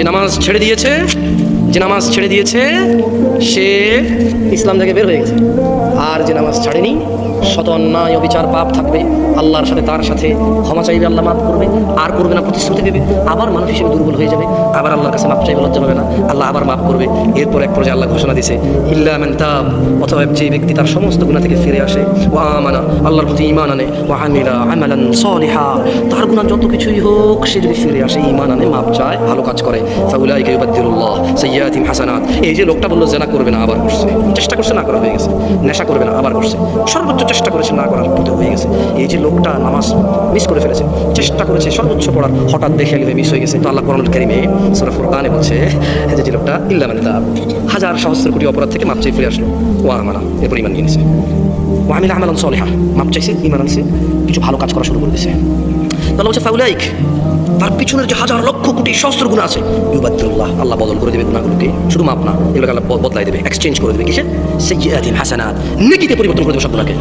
নামাজ ছেড়ে দিয়েছে সে ইসলাম থেকে বের হয়ে গেছে। আর যে নামাজ ছাড়েনি, শত অন্যায় অবিচার পাপ থাকবে, আল্লাহর সাথে তার সাথে ক্ষমা চাইবে, আল্লাহ মাফ করবে, আর করবে না, প্রতিশ্রুতি দেবে, আবার মানুষ হিসেবে দুর্বল হয়ে যাবে, আবার আল্লাহর কাছে মাফ চাইবে, লজ্জা পাবে না, আল্লাহ আবার মাফ করবে। এরপর এক পর্যায়ে আল্লাহ ঘোষণা দিয়েছে ইল্লা মান তাব, অথবা যে ব্যক্তি তার সমস্ত গুনাহ থেকে ফিরে আসে, ওয়া আমানা, আল্লাহর প্রতি ঈমান আনে, ওয়া আমিলা আমালান সালিহা, তার গুনাহ যত কিছুই হোক সে যদি ফিরে আসে, ঈমান আনে, মাপ চায়, ভালো কাজ করে, ফাউলাইকা ইউবাদদিলুল্লাহ সাইয়্যাতিহিম হাসানাত। এই যে লোকটা বললো জেনা করবে না, আবার করছে, চেষ্টা করছে না করা হয়ে গেছে, নেশা করবে না আবার করছে, সর্বোচ্চ চেষ্টা করেছে না করার পথে হয়ে গেছে। এই যে লোকটা নামাজ মিস করে ফেলেছে, চেষ্টা করেছে সর্বোচ্চ পড়ার, হঠাৎ দেখে হয়ে মিস হয়ে গেছে, তো আল্লাহ কোরআনুল কারীমে সূরা ফুরকানে বলছে যে লোকটা ইল্লা মান তাব, হাজার সহস্র কোটি অপরাধ থেকে মাপ চেয়ে ফিরে আসলো, ওয়া আমানা, এরপর ঈমান নিয়ে নিয়েছে, ওয়া আমিলা আমালান সালিহা, মাপ চাইছে, ঈমান আনছে, কিছু ভালো কাজ করা শুরু করে দিয়েছে। তাহলে বলছে ফাউলাইক, তার পিছনের যে হাজার লক্ষ কোটি সহস্র গুনাহ আছে, ইউবাদদিলুল্লাহ, আল্লাহ বদল করে দেবে গুনাহগুলোকে, শুধু মাপ না, এগুলোকে আল্লাহ বদলাই দেবে, এক্সচেঞ্জ করে দেবে, কিসে? সাইয়্যাতিহিম হাসানাত, নেকিতে পরিবর্তন করে দেবে সব গুনাহকে।